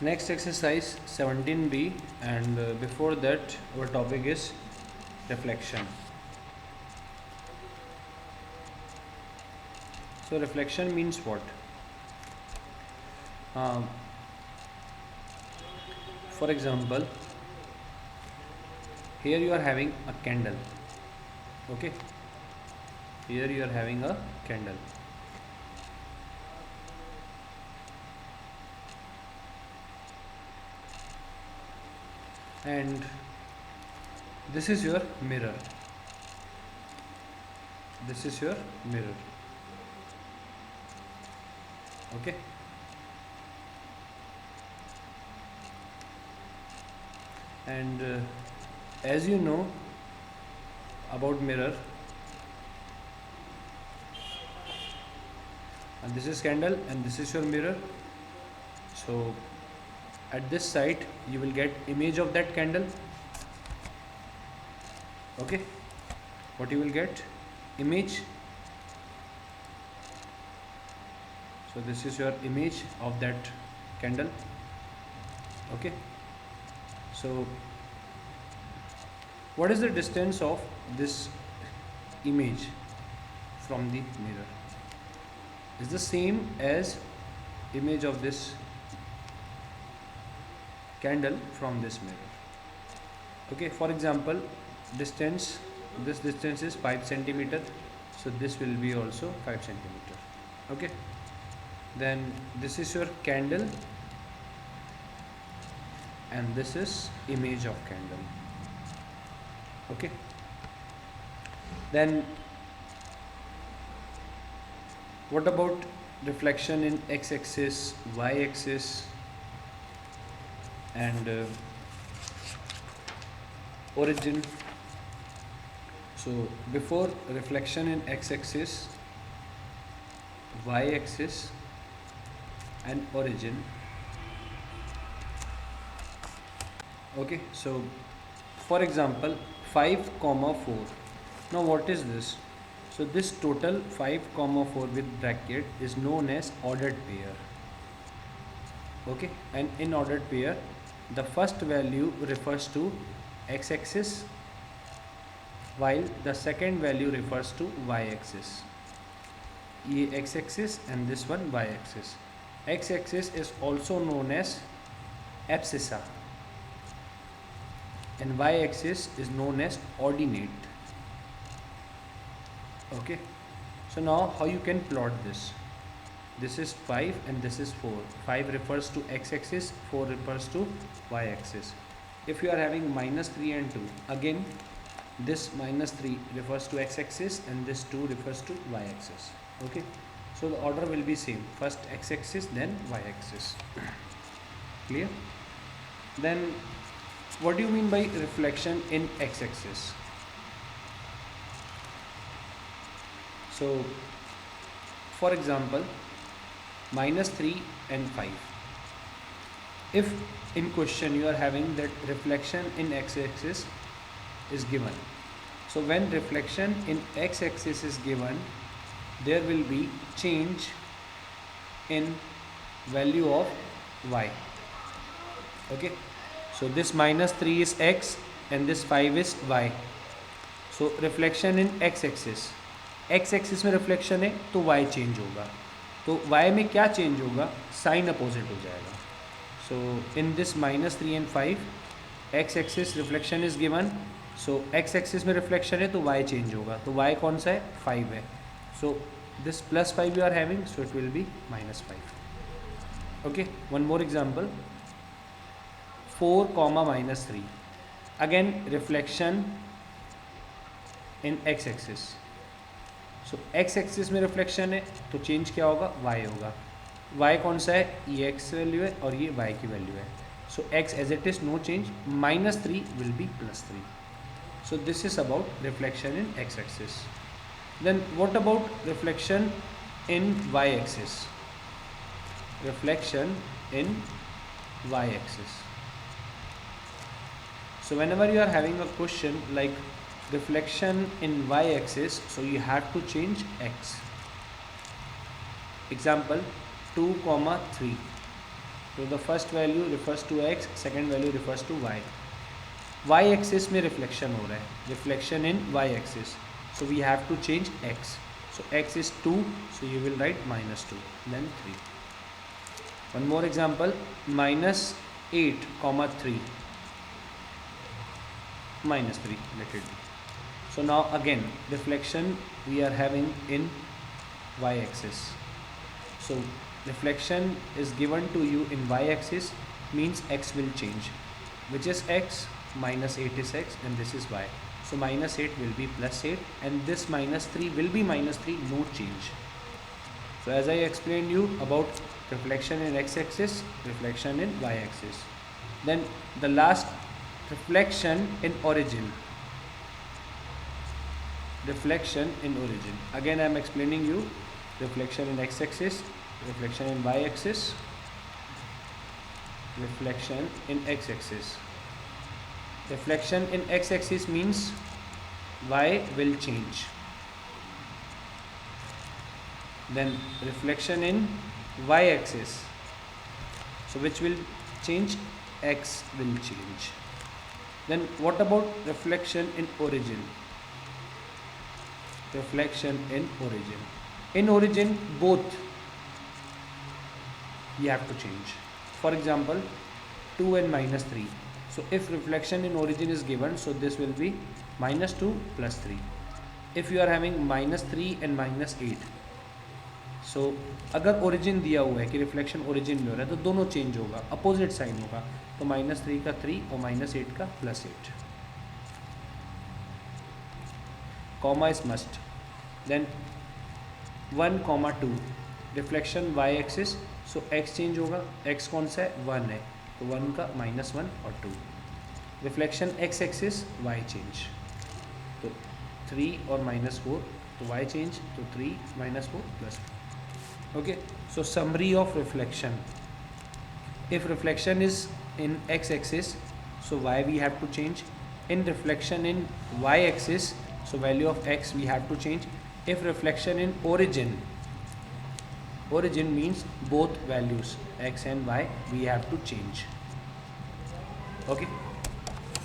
Next exercise 17b, and before that our topic is reflection. So reflection means what? Um, for example, here you are having a candle. Okay, here you are having a candle, and this is your mirror. This is your mirror. Okay, and as you know about mirror, and this is candle and this is your mirror. So at this side you will get image of that candle. Okay, what you will get? Image. So this is your image of that candle. Okay, so what is the distance of this image from the mirror? Is the same as image of this candle from this mirror. Okay, for example, distance, this distance is 5 centimeter, so this will be also 5 centimeter. Okay, then this is your candle and this is image of candle. Okay, then what about reflection in x-axis, y-axis, and origin? So before reflection in x-axis, y-axis and origin. Okay, so for example 5 comma 4. Now what is this? So this total 5 comma 4 with bracket is known as ordered pair. Okay, and in ordered pair the first value refers to x-axis while the second value refers to y-axis. ये x-axis and this one y-axis. X-axis is also known as abscissa and y-axis is known as ordinate. Okay, so now how you can plot this? This is 5 and this is 4. 5 refers to x-axis, 4 refers to y-axis. If you are having minus 3 and 2, again this minus 3 refers to x-axis and this 2 refers to y-axis. Okay, so the order will be same, first x-axis then y-axis. Clear? Then what do you mean by reflection in x-axis? So for example minus 3 and 5, if in question you are having that reflection in x-axis is given, so when reflection in x-axis is given, there will be change in value of y. Okay, so this minus 3 is x and this 5 is y. So reflection in x-axis, x-axis में reflection है तो y change होगा, तो y में क्या change होगा? Sign opposite हो जाएगा. So in this minus 3 and 5 x-axis reflection is given, so x-axis में रिफ्लेक्शन है तो y चेंज होगा, तो y कौन सा है? 5 है. So this plus 5 you are having, so it will be minus 5. Okay, one more example 4 comma minus 3. Again reflection in x-axis. So x-axis में रिफ्लेक्शन है तो चेंज क्या होगा? y होगा. y कौन सा है? ये x वैल्यू है और ये y की वैल्यू है. So x as it is no change, minus 3 will be plus 3. So this is about reflection in x-axis. Then what about reflection in y-axis? Reflection in y-axis. So whenever you are having a question like reflection in y-axis, so you have to change x. Example 2 comma 3. So the first value refers to x, second value refers to y. Y axis में reflection हो रहा है, reflection in y axis. So we have to change x. So x is 2, so you will write -2, then 3. One more example, -8, 3, -3, let it be. So now again, reflection we are having in y axis. So reflection is given to you in y axis, means x will change. Which is x? -8 is x and this is y. So -8 will be +8 and this -3 will be -3, no change. So as I explained you about reflection in x axis, reflection in y axis. Then the last, reflection in origin. Reflection in origin. Again I am explaining you reflection in x axis, reflection in y axis, reflection in x axis. Reflection in x axis means y will change. Then reflection in y axis, so which will change? X will change. Then what about reflection in origin? Reflection in origin. In origin, both you have to change. For example, 2 and -3. So if reflection in origin is given, so this will be -2 + 3. If you are having -3 and -8, so अगर origin दिया हुआ है कि reflection origin में हो रहा है तो दोनों चेंज होगा, अपोजिट साइन होगा. तो -3 का 3 और -8 का +8. Comma is must. Then 1, 2, reflection Y axis. So x change होगा, x कौन सा है? 1 है, तो 1 का -1 और 2. Reflection x axis, y change, तो 3 और -4, तो y चेंज, तो 3 -4 +4. Okay, so summary of reflection. If reflection is in x axis, so y we have to change. In reflection in y axis, so value of x we have to change. If reflection in origin, origin means both values x and y we have to change. Okay.